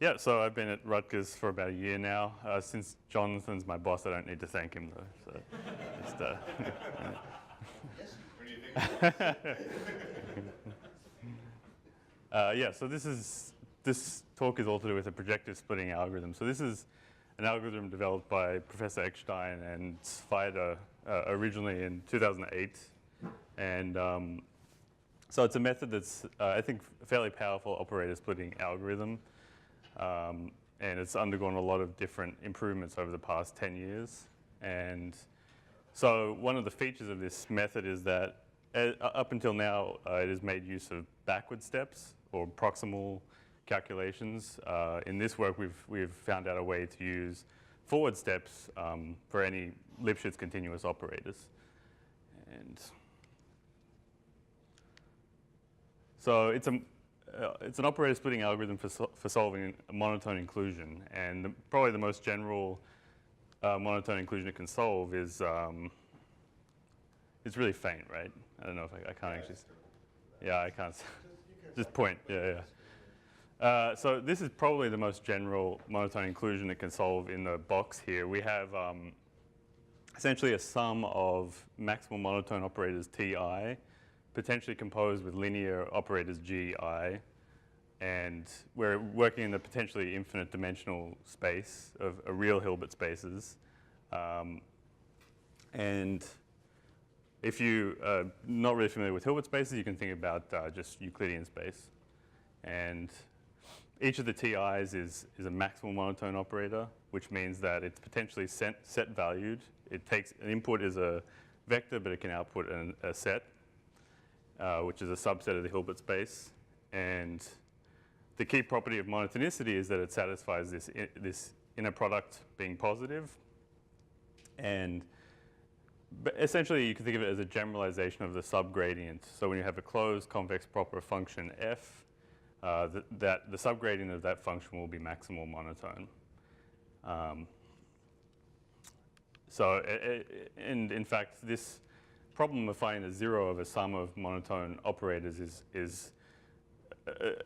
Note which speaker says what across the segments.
Speaker 1: Yeah, so I've been at Rutgers for about a year now. Since Jonathan's my boss, I don't need to thank him though. So just, yeah, so this talk is all to do with a projective splitting algorithm. So this is an algorithm developed by Professor Eckstein and Pfeiffer originally in 2008. And so it's a method that's, I think, a fairly powerful operator splitting algorithm. And it's undergone a lot of different improvements over the past 10 years. And so one of the features of this method is that up until now, it has made use of backward steps or proximal calculations. In this work, we've found out a way to use forward steps for any Lipschitz continuous operators. And so it's an operator splitting algorithm for solving monotone inclusion. And probably the most general monotone inclusion it can solve is it's really faint, right? I don't know if I can't actually. Yeah, I can't. Just point. Yeah. So this is probably the most general monotone inclusion it can solve in the box here. We have essentially a sum of maximal monotone operators Ti, potentially composed with linear operators Gi, and we're working in the potentially infinite dimensional space of real Hilbert spaces. And if you are not really familiar with Hilbert spaces, you can think about just Euclidean space. And each of the Ti's is a maximal monotone operator, which means that it's potentially set valued. It takes an input is a vector, but it can output a set, which is a subset of the Hilbert space. And the key property of monotonicity is that it satisfies this inner product being positive. And essentially, you can think of it as a generalization of the subgradient. So when you have a closed convex proper function f, the subgradient of that function will be maximal monotone. And in fact, this problem of finding the zero of a sum of monotone operators is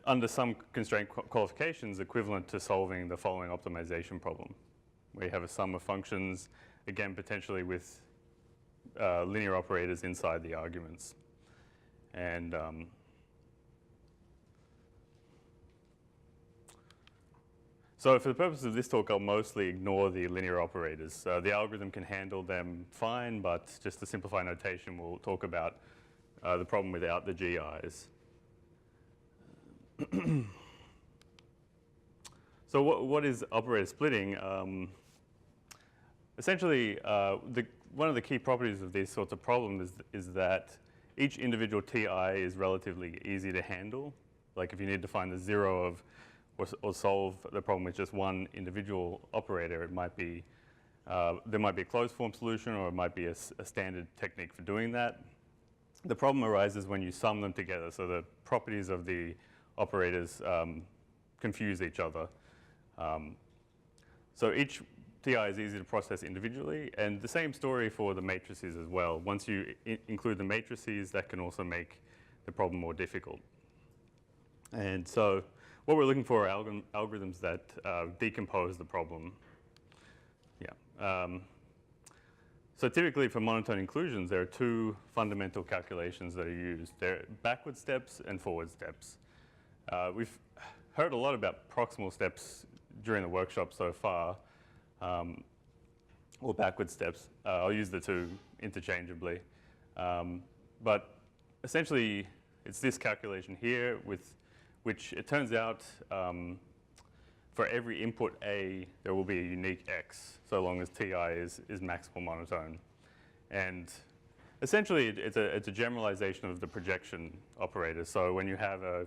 Speaker 1: under some constraint qualifications equivalent to solving the following optimization problem, where you have a sum of functions, again, potentially with linear operators inside the arguments. And so for the purpose of this talk, I'll mostly ignore the linear operators. The algorithm can handle them fine, but just to simplify notation, we'll talk about the problem without the GIs. So what is operator splitting? Essentially, one of the key properties of these sorts of problems is that each individual TI is relatively easy to handle. Like if you need to find the zero of or solve the problem with just one individual operator, it might be there might be a closed form solution, or it might be a standard technique for doing that. The problem arises when you sum them together, so the properties of the operators confuse each other. So each TI is easy to process individually, and the same story for the matrices as well. Once you include the matrices, that can also make the problem more difficult. And so what we're looking for are algorithms that decompose the problem. Yeah. So typically for monotone inclusions, there are two fundamental calculations that are used. They're backward steps and forward steps. We've heard a lot about proximal steps during the workshop so far, or backward steps. I'll use the two interchangeably. But essentially, it's this calculation here with which it turns out for every input A, there will be a unique X, so long as Ti is maximal monotone. And essentially, it's a generalization of the projection operator. So when you have a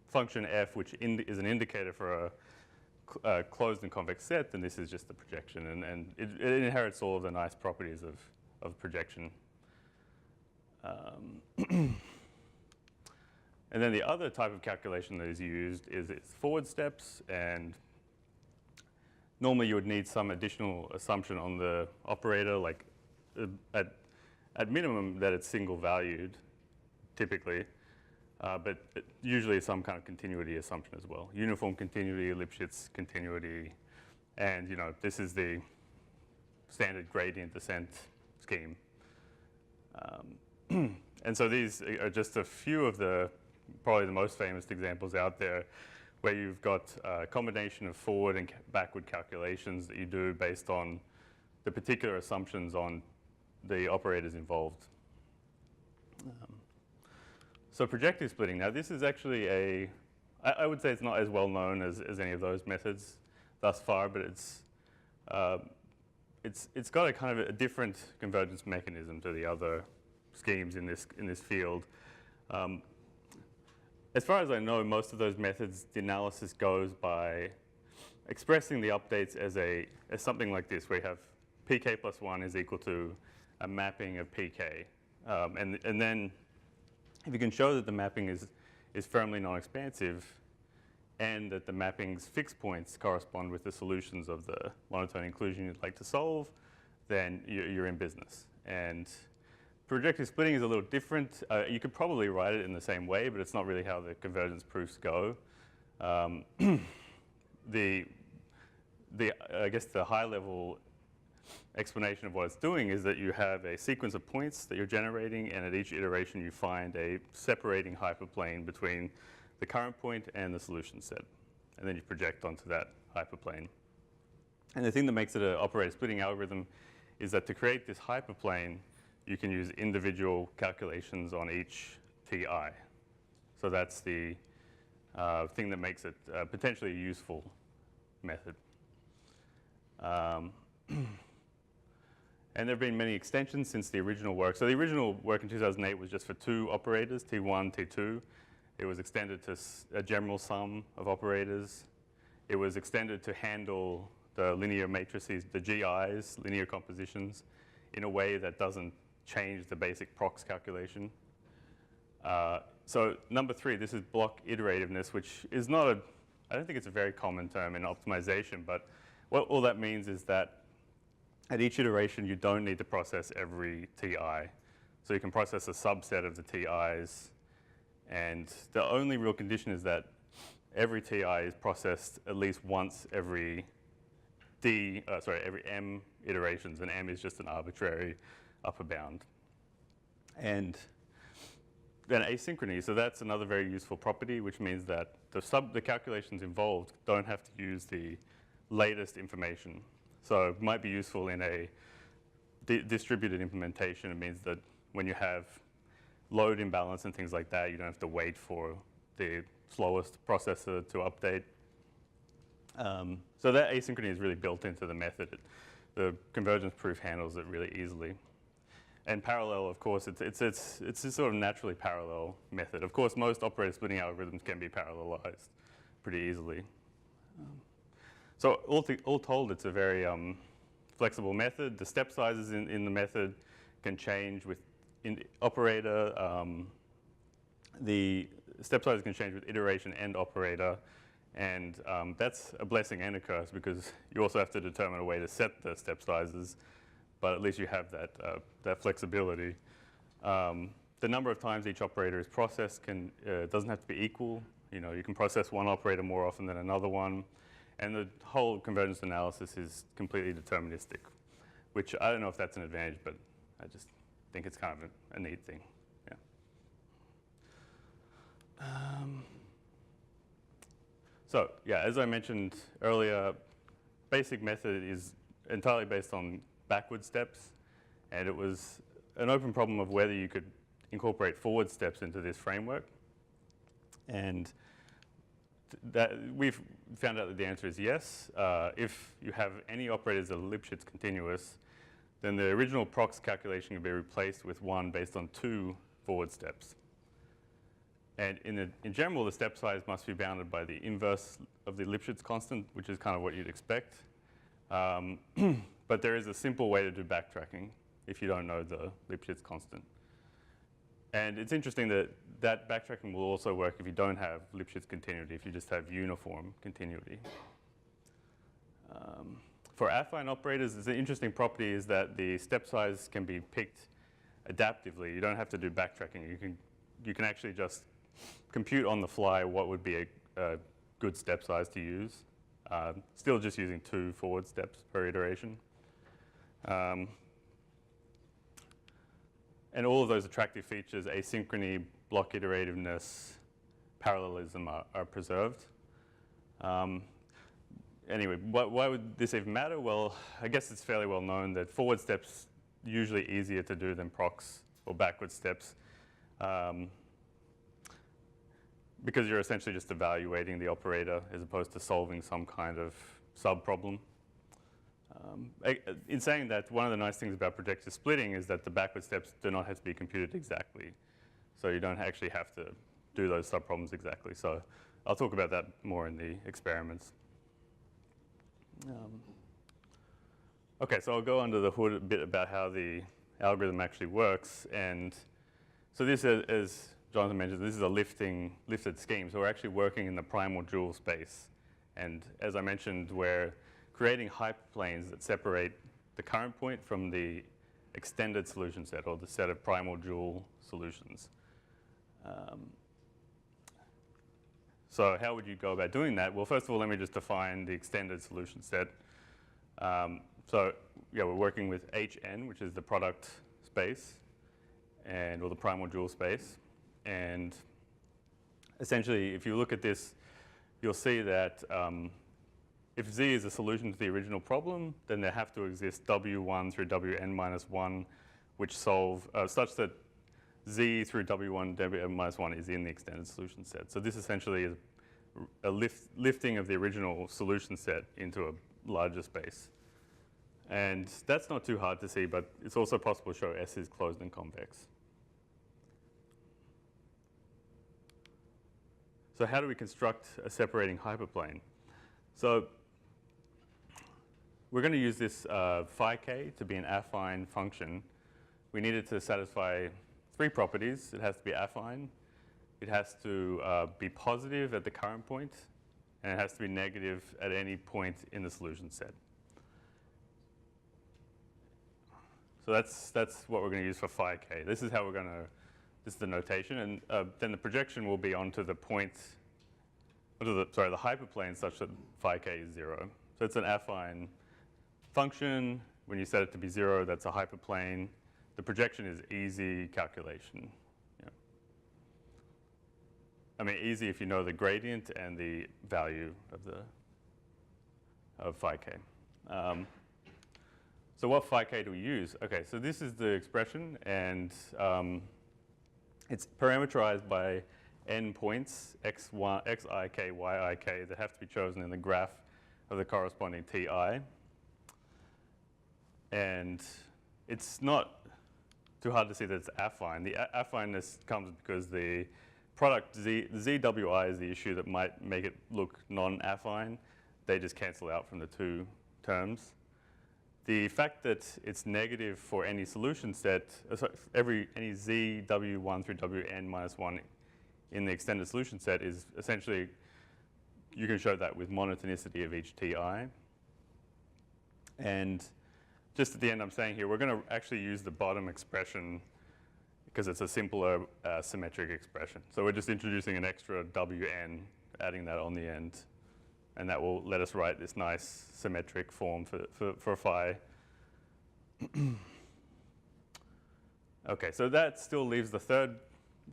Speaker 1: function f, which is an indicator for a closed and convex set, then this is just the projection. And it inherits all of the nice properties of projection. And then the other type of calculation that is used is its forward steps. And normally you would need some additional assumption on the operator, like at minimum that it's single valued, typically. but usually some kind of continuity assumption as well. Uniform continuity, Lipschitz continuity, and this is the standard gradient descent scheme. And so these are just a few of probably the most famous examples out there where you've got a combination of forward and backward calculations that you do based on the particular assumptions on the operators involved. So projective splitting, now this is actually I would say it's not as well known as any of those methods thus far, but it's got a kind of a different convergence mechanism to the other schemes in this field. As far as I know, most of those methods, the analysis goes by expressing the updates as something like this, where you have pk plus 1 is equal to a mapping of pk. And then if you can show that the mapping is firmly non-expansive and that the mapping's fixed points correspond with the solutions of the monotone inclusion you'd like to solve, then you're in business. And projective splitting is a little different. You could probably write it in the same way, but it's not really how the convergence proofs go. I guess the high-level explanation of what it's doing is that you have a sequence of points that you're generating, and at each iteration you find a separating hyperplane between the current point and the solution set. And then you project onto that hyperplane. And the thing that makes it an operator splitting algorithm is that to create this hyperplane, you can use individual calculations on each TI. So that's the thing that makes it potentially a useful method. And there have been many extensions since the original work. So the original work in 2008 was just for 2 operators, T1, T2. It was extended to a general sum of operators. It was extended to handle the linear matrices, the GIs, linear compositions, in a way that doesn't change the basic prox calculation. So number 3, this is block-iterativeness, which is not I don't think it's a very common term in optimization, but what all that means is that at each iteration, you don't need to process every TI. So you can process a subset of the TIs, and the only real condition is that every TI is processed at least once every every m iterations, and m is just an arbitrary upper bound. And then asynchrony, so that's another very useful property, which means that the calculations involved don't have to use the latest information. So it might be useful in a distributed implementation. It means that when you have load imbalance and things like that, you don't have to wait for the slowest processor to update. So that asynchrony is really built into the method. The convergence proof handles it really easily. And parallel, of course, it's a sort of naturally parallel method. Of course, most operator splitting algorithms can be parallelized pretty easily. So all told, it's a very flexible method. The step sizes in the method can change with operator. The step sizes can change with iteration and operator. And that's a blessing and a curse, because you also have to determine a way to set the step sizes, but at least you have that flexibility. The number of times each operator is processed doesn't have to be equal. You can process one operator more often than another one. And the whole convergence analysis is completely deterministic, which I don't know if that's an advantage, but I just think it's kind of a neat thing. Yeah. So yeah, as I mentioned earlier, basic method is entirely based on backward steps, and it was an open problem of whether you could incorporate forward steps into this framework. And that we've found out that the answer is yes. If you have any operators that are Lipschitz continuous, then the original prox calculation can be replaced with one based on 2 forward steps. And in general, the step size must be bounded by the inverse of the Lipschitz constant, which is kind of what you'd expect. But there is a simple way to do backtracking if you don't know the Lipschitz constant. And it's interesting that backtracking will also work if you don't have Lipschitz continuity, if you just have uniform continuity. For affine operators, the interesting property is that the step size can be picked adaptively. You don't have to do backtracking. You can actually just compute on the fly what would be a good step size to use. Still just using 2 forward steps per iteration. And all of those attractive features, asynchrony, block-iterativeness, parallelism are preserved. Anyway, why would this even matter? Well, I guess it's fairly well known that forward steps usually easier to do than procs or backward steps, because you're essentially just evaluating the operator as opposed to solving some kind of sub-problem. In saying that, one of the nice things about projective splitting is that the backward steps do not have to be computed exactly. So you don't actually have to do those sub-problems exactly. So I'll talk about that more in the experiments. Okay, so I'll go under the hood a bit about how the algorithm actually works. And so this, as Jonathan mentioned, this is a lifted scheme. So we're actually working in the primal dual space. And as I mentioned, we're creating hyperplanes that separate the current point from the extended solution set, or the set of primal dual solutions. So how would you go about doing that? Well, first of all, let me just define the extended solution set. So yeah, we're working with Hn, which is the product space, or the primal dual space. And essentially, if you look at this, you'll see that if Z is a solution to the original problem, then there have to exist W1 through Wn minus 1, which solve such that Z through W1, Wn minus 1 is in the extended solution set. So this essentially is a lifting of the original solution set into a larger space. And that's not too hard to see, but it's also possible to show S is closed and convex. So how do we construct a separating hyperplane? So we're going to use this phi k to be an affine function. We need it to satisfy 3 properties. It has to be affine. It has to be positive at the current point. And it has to be negative at any point in the solution set. So that's what we're going to use for phi k. This is how we're going to, this is the notation. And then the projection will be onto the point, the hyperplane such that phi k is 0. So it's an affine function. When you set it to be 0, that's a hyperplane. The projection is easy calculation. Yeah. I mean, easy if you know the gradient and the value of phi k. So what phi k do we use? Okay, so this is the expression, and it's parameterized by n points, xik, yik, that have to be chosen in the graph of the corresponding ti. And it's not too hard to see that it's affine. The affineness comes because the product ZWI is the issue that might make it look non-affine. They just cancel out from the 2 terms. The fact that it's negative for any solution set, any Z W1 through Wn minus 1 in the extended solution set is essentially, you can show that with monotonicity of each Ti. And just at the end I'm saying here, we're going to actually use the bottom expression because it's a simpler symmetric expression. So we're just introducing an extra Wn, adding that on the end. And that will let us write this nice symmetric form for phi. Okay, so that still leaves the third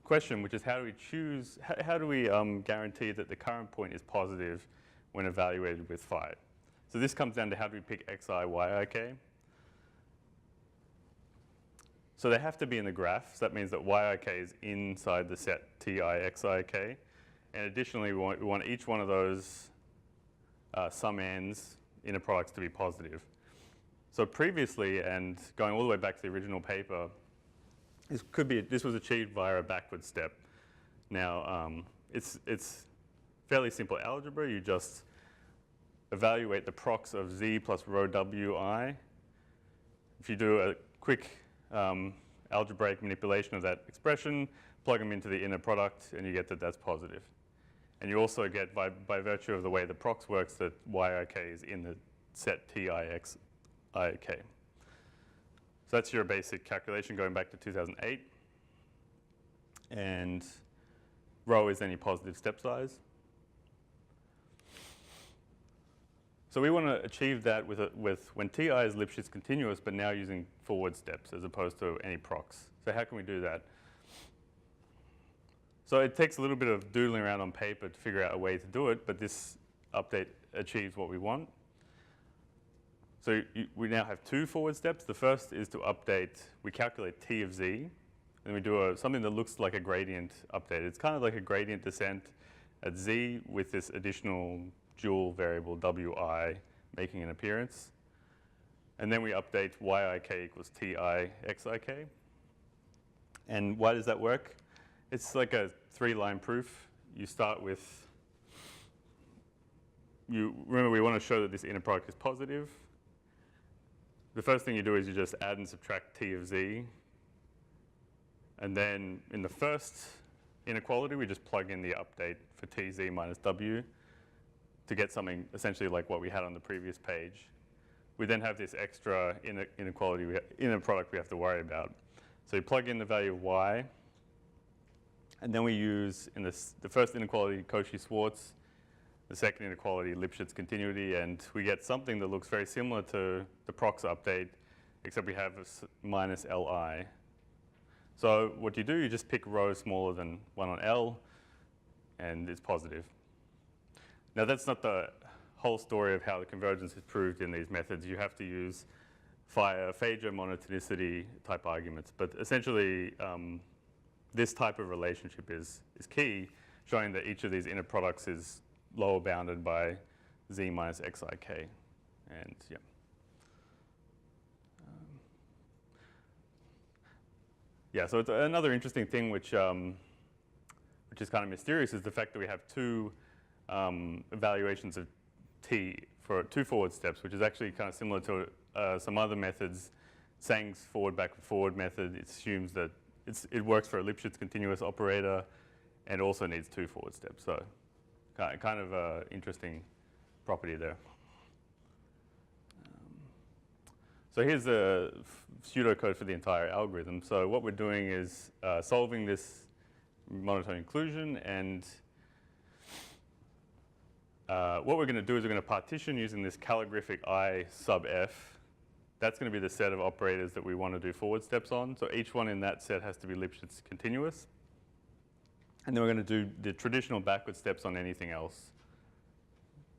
Speaker 1: question, which is how do we choose, how do we guarantee that the current point is positive when evaluated with phi? So this comes down to how do we pick xi, yik? So they have to be in the graph. So that means that yik is inside the set ti, xik. And additionally, we want each one of those sum ends inner products to be positive. So previously, and going all the way back to the original paper, this was achieved via a backward step. Now, it's fairly simple algebra. You just evaluate the procs of z plus rho wi. If you do a quick algebraic manipulation of that expression, plug them into the inner product, and you get that that's positive. And you also get, by virtue of the way the procs works, that yik is in the set tixik. So that's your basic calculation going back to 2008. And row is any positive step size. So we want to achieve that with when Ti is Lipschitz continuous, but now using forward steps as opposed to any procs. So how can we do that? So it takes a little bit of doodling around on paper to figure out a way to do it, but this update achieves what we want. So we now have two forward steps. The first is to update, we calculate T of Z, and we do something that looks like a gradient update. It's kind of like a gradient descent at Z with this additional dual variable Wi making an appearance. And then we update yik equals Ti xik. And why does that work? It's like a 3-line proof. You start with, remember we want to show that this inner product is positive. The first thing you do is you just add and subtract T of Z. And then in the first inequality, we just plug in the update for Tz minus W to get something essentially like what we had on the previous page. We then have this extra inequality, inner product we have to worry about. So you plug in the value of Y, and then we use, in the first inequality, Cauchy-Schwarz, the second inequality, Lipschitz continuity, and we get something that looks very similar to the prox update, except we have a minus Li. So what you do, you just pick row smaller than 1 on L, and it's positive. Now that's not the whole story of how the convergence is proved in these methods. You have to use Fager monotonicity type arguments, but essentially this type of relationship is key, showing that each of these inner products is lower bounded by Z minus xik. And yeah. Yeah, so it's another interesting thing which is kind of mysterious is the fact that we have two evaluations of T for two forward steps, which is actually kind of similar to some other methods. Tsang's forward backward forward method, it assumes that it works for a Lipschitz continuous operator and also needs two forward steps. So kind of an interesting property there. So here's the pseudocode for the entire algorithm. So what we're doing is solving this monotone inclusion, and what we're going to do is we're going to partition using this calligraphic I sub f. That's going to be the set of operators that we want to do forward steps on. So each one in that set has to be Lipschitz continuous. And then we're going to do the traditional backward steps on anything else.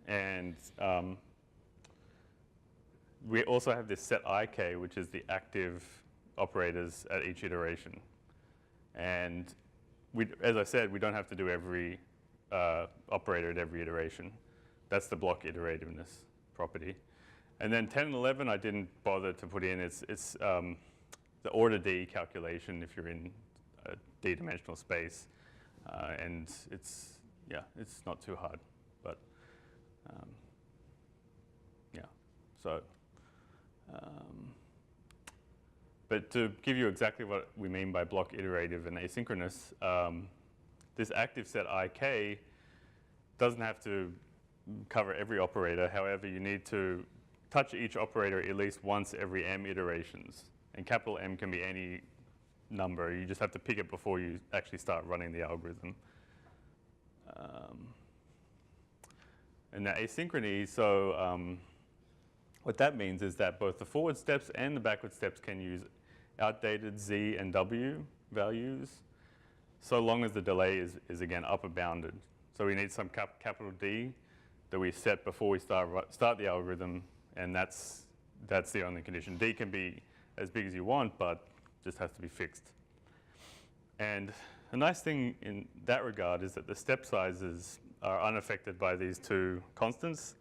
Speaker 1: And we also have this set ik, which is the active operators at each iteration. And as I said, we don't have to do every operator at every iteration. That's the block-iterativeness property. And then 10 and 11, I didn't bother to put in. It's the order D calculation if you're in a D-dimensional space. And it's not too hard. But yeah, so. But to give you exactly what we mean by block-iterative and asynchronous, this active set ik doesn't have to cover every operator. However, you need to touch each operator at least once every m iterations. And capital M can be any number. You just have to pick it before you actually start running the algorithm. And the asynchrony, so what that means is that both the forward steps and the backward steps can use outdated Z and W values, so long as the delay is again upper bounded. So we need some capital D that we set before we start the algorithm, and that's the only condition. D can be as big as you want, but just has to be fixed. And the nice thing in that regard is that the step sizes are unaffected by these two constants.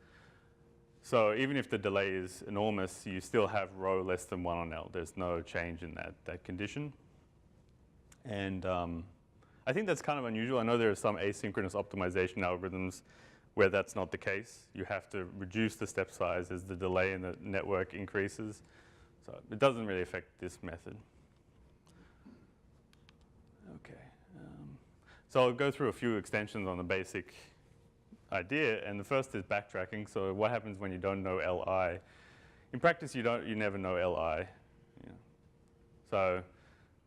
Speaker 1: So even if the delay is enormous, you still have row less than 1 on L. There's no change in that condition. And I think that's kind of unusual. I know there are some asynchronous optimization algorithms where that's not the case. You have to reduce the step size as the delay in the network increases. So it doesn't really affect this method. Okay. So I'll go through a few extensions on the basic idea, and the first is backtracking. So what happens when you don't know Li? In practice, you never know Li. You know. So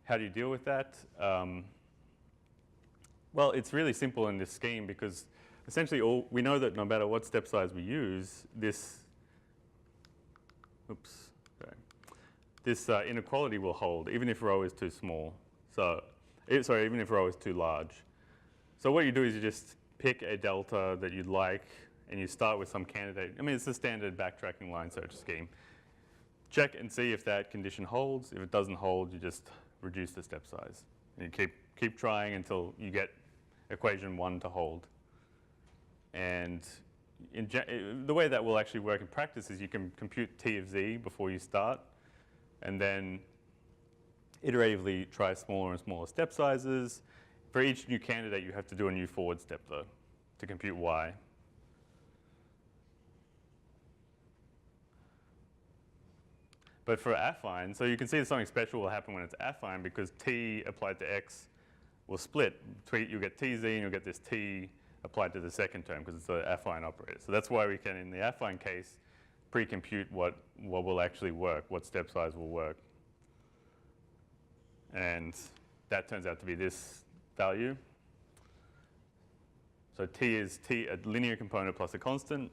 Speaker 1: how do you deal with that? Well, it's really simple in this scheme because essentially we know that no matter what step size we use, this inequality will hold even if rho is too small. So, even if rho is too large. So what you do is you just pick a delta that you'd like and you start with some candidate. I mean, it's the standard backtracking line search scheme. Check and see if that condition holds. If it doesn't hold, you just reduce the step size. And you keep trying until you get equation 1 to hold. And the way that will actually work in practice is you can compute T of z before you start, and then iteratively try smaller and smaller step sizes. For each new candidate, you have to do a new forward step, though, to compute y. But for affine, so you can see that something special will happen when it's affine because t applied to x will split. You'll get tz and you'll get this t applied to the second term because it's an affine operator. So that's why we can, in the affine case, pre-compute what will actually work, what step size will work. And that turns out to be this value. So t is a linear component plus a constant.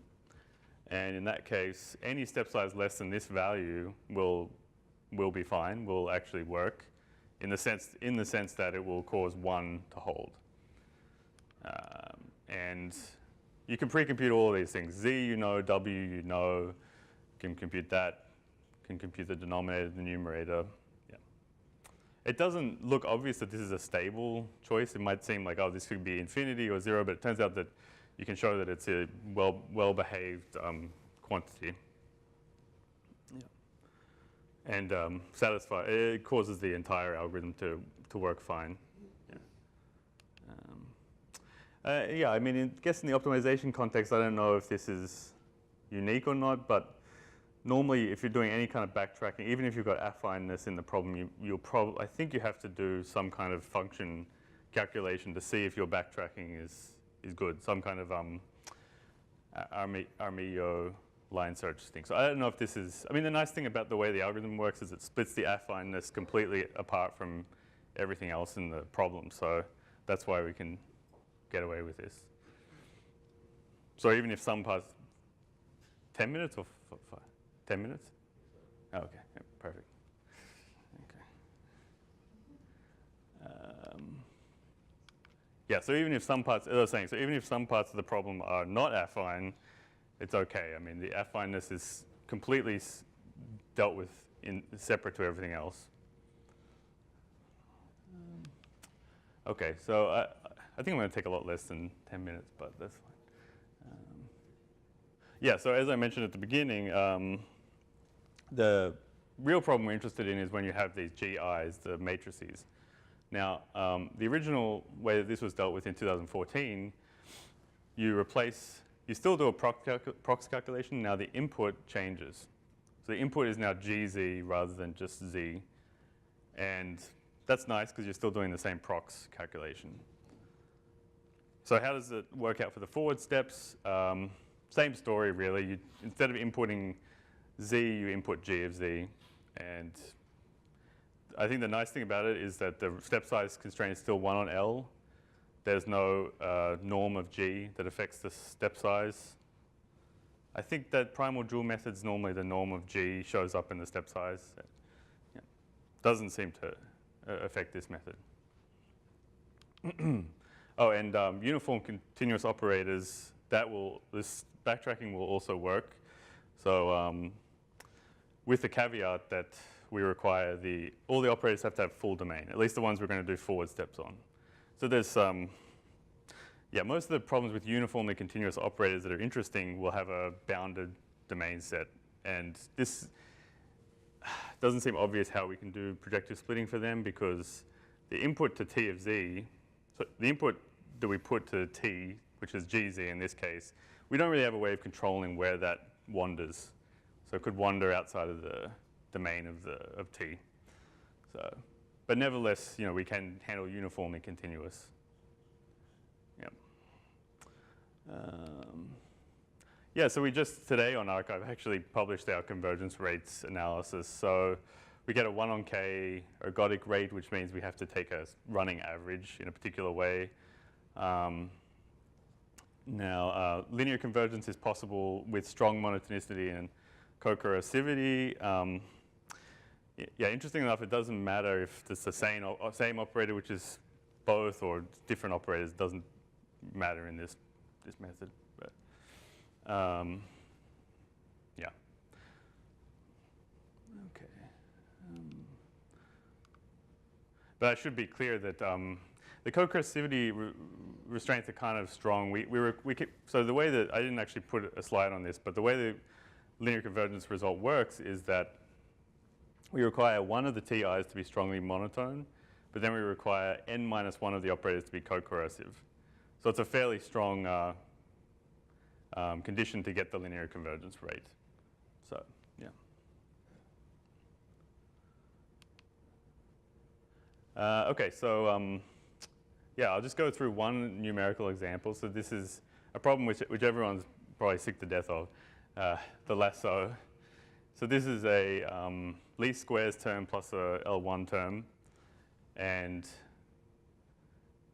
Speaker 1: And in that case, any step size less than this value will be fine, will actually work in the sense that it will cause 1 to hold. And you can pre-compute all of these things. Z you know, W you know, can compute that, can compute the denominator, the numerator. Yeah. It doesn't look obvious that this is a stable choice. It might seem like, oh, this could be infinity or 0, but it turns out that you can show that it's a well-behaved quantity. Yeah. And it causes the entire algorithm to work fine. Yeah, I mean, I guess in the optimization context, I don't know if this is unique or not, but normally if you're doing any kind of backtracking, even if you've got affineness in the problem, I think you have to do some kind of function calculation to see if your backtracking is good, some kind of Armillo line search thing. So I don't know if this is, I mean, the nice thing about the way the algorithm works is it splits the affineness completely apart from everything else in the problem. So that's why we can get away with this. So even if some parts, 10 minutes or 5? 10 minutes? Oh, okay, yeah, perfect. Okay. Yeah, so even if some parts, as I was saying, so even if some parts of the problem are not affine, it's okay. I mean, the affineness is completely dealt with separate to everything else. Okay, so I think I'm going to take a lot less than 10 minutes, but that's fine. Yeah, so as I mentioned at the beginning, the real problem we're interested in is when you have these GIs, the matrices. Now, the original way that this was dealt with in 2014, you still do a prox calculation. Now the input changes. So the input is now GZ rather than just Z. And that's nice because you're still doing the same prox calculation. So how does it work out for the forward steps? Same story, really. Instead of inputting Z, you input G of Z. And I think the nice thing about it is that the step size constraint is still 1 on L. There's no norm of G that affects the step size. I think that primal dual methods, normally the norm of G shows up in the step size. Yeah. Doesn't seem to affect this method. Oh, and uniform continuous operators, this backtracking will also work. So with the caveat that we require all the operators have to have full domain, at least the ones we're going to do forward steps on. So there's yeah, most of the problems with uniformly continuous operators that are interesting will have a bounded domain set. And this doesn't seem obvious how we can do projective splitting for them because the input to T of Z, so the input that we put to T, which is GZ in this case, we don't really have a way of controlling where that wanders. So it could wander outside of the domain of T. So, but nevertheless, we can handle uniformly continuous. Yep. Yeah, so we just today on arXiv actually published our convergence rates analysis. So we get a 1 on K ergodic rate, which means we have to take a running average in a particular way. Now, linear convergence is possible with strong monotonicity and co-coercivity. Yeah, interesting enough, it doesn't matter if it's the same operator, which is both, or different operators. Doesn't matter in this method. But yeah. Okay. But I should be clear that the co-coercivity restraints are kind of strong. So the way that I didn't actually put a slide on this, but the way the linear convergence result works is that we require one of the TIs to be strongly monotone, but then we require n minus one of the operators to be co-coercive. So it's a fairly strong condition to get the linear convergence rate. So yeah. Okay, so yeah, I'll just go through one numerical example. So this is a problem which everyone's probably sick to death of, the lasso. So this is a least squares term plus a L1 term, and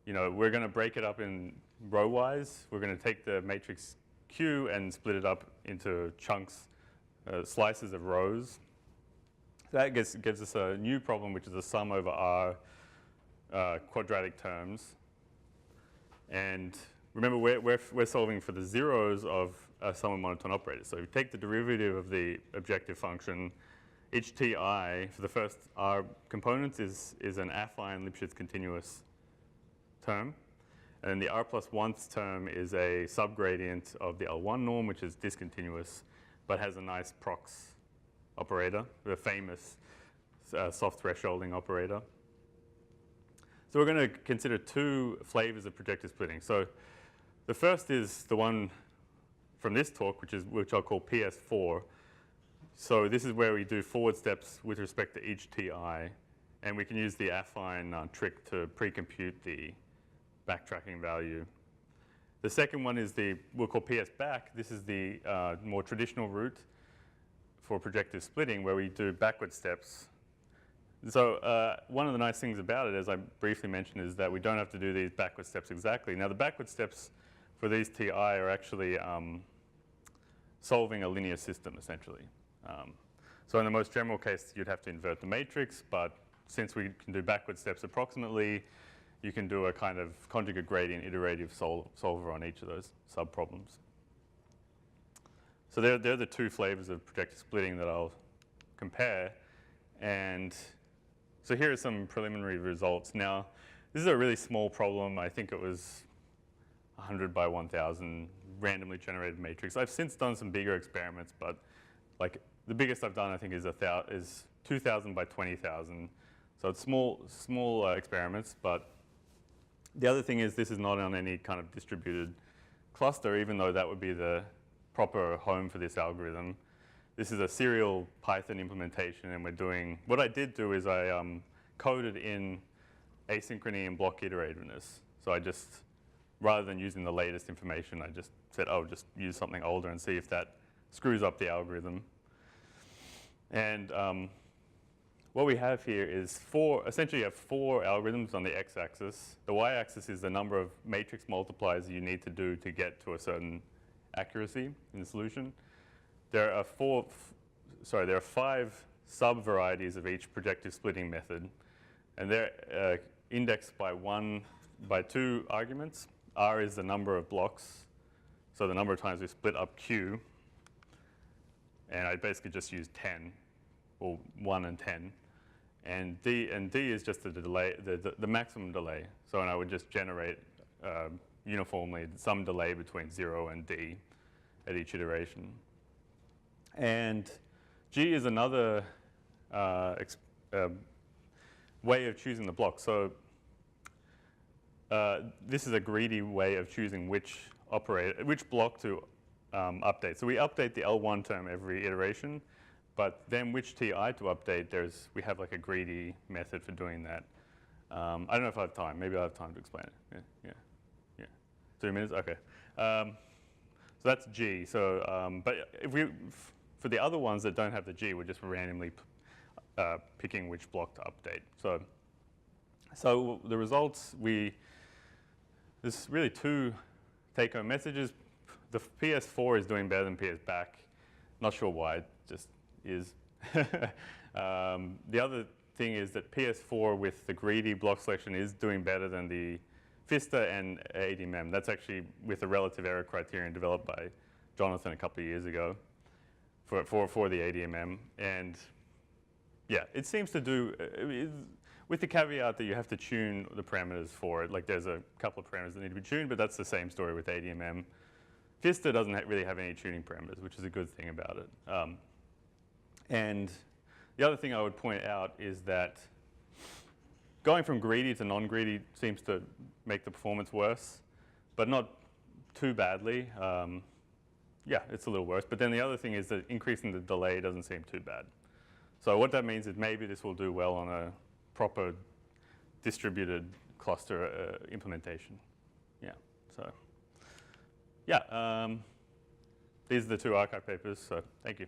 Speaker 1: we're going to break it up in row-wise. We're going to take the matrix Q and split it up into chunks, slices of rows. That gives us a new problem, which is a sum over R quadratic terms. And remember, we're solving for the zeros of a sum of monotone operators. So if you take the derivative of the objective function, each Ti for the first R components is an affine Lipschitz continuous term. And the R plus 1th term is a subgradient of the L1 norm, which is discontinuous, but has a nice prox operator, the famous soft thresholding operator. So we're going to consider two flavors of projective splitting. So the first is the one from this talk, which I'll call PS4. So this is where we do forward steps with respect to each TI, and we can use the affine trick to pre-compute the backtracking value. The second one is we'll call PS back. This is the more traditional route for projective splitting, where we do backward steps. So one of the nice things about it, as I briefly mentioned, is that we don't have to do these backward steps exactly. Now, the backward steps for these TI are actually solving a linear system, essentially. So in the most general case, you'd have to invert the matrix, but since we can do backward steps approximately, you can do a kind of conjugate gradient iterative solver on each of those sub-problems. So they're the two flavors of projective splitting that I'll compare. And so here are some preliminary results. Now, this is a really small problem. I think it was 100 by 1,000 randomly generated matrix. I've since done some bigger experiments, but like the biggest I've done, I think, is 2,000 by 20,000. So it's small experiments, but the other thing is this is not on any kind of distributed cluster, even though that would be the proper home for this algorithm. This is a serial Python implementation, and we're doing, what I did do is I coded in asynchrony and block-iterativeness. So I just, rather than using the latest information, I just said, oh, just use something older and see if that screws up the algorithm. And what we have here is essentially you have four algorithms on the x-axis. The y-axis is the number of matrix multipliers you need to do to get to a certain accuracy in the solution. There are 5 sub-varieties of each projective splitting method, and they're indexed by 2 arguments. R is the number of blocks, so the number of times we split up Q, and I basically just use 10, or 1 and 10. And D is just the delay, the maximum delay. So and I would just generate uniformly some delay between 0 and D at each iteration. And G is another way of choosing the block. So this is a greedy way of choosing which block to update. So we update the L1 term every iteration, but then which TI to update, we have like a greedy method for doing that. I don't know if I have time. Maybe I'll have time to explain it. Yeah. 3 minutes? Okay. So that's G. So, but for the other ones that don't have the G, we're just randomly picking which block to update. So the results, there's really two take-home messages. The PS4 is doing better than PS-Back. Not sure why, it just is. The other thing is that PS4 with the greedy block selection is doing better than the Vista and ADMM. That's actually with a relative error criterion developed by Johnstone a couple of years ago for the ADMM. And yeah, it seems to do, with the caveat that you have to tune the parameters for it. Like there's a couple of parameters that need to be tuned, but that's the same story with ADMM. Vista doesn't really have any tuning parameters, which is a good thing about it. And the other thing I would point out is that going from greedy to non-greedy seems to make the performance worse, but not too badly. Yeah, it's a little worse. But then the other thing is that increasing the delay doesn't seem too bad. So what that means is maybe this will do well on a proper distributed cluster implementation. Yeah, so yeah, these are the two archive papers, so thank you.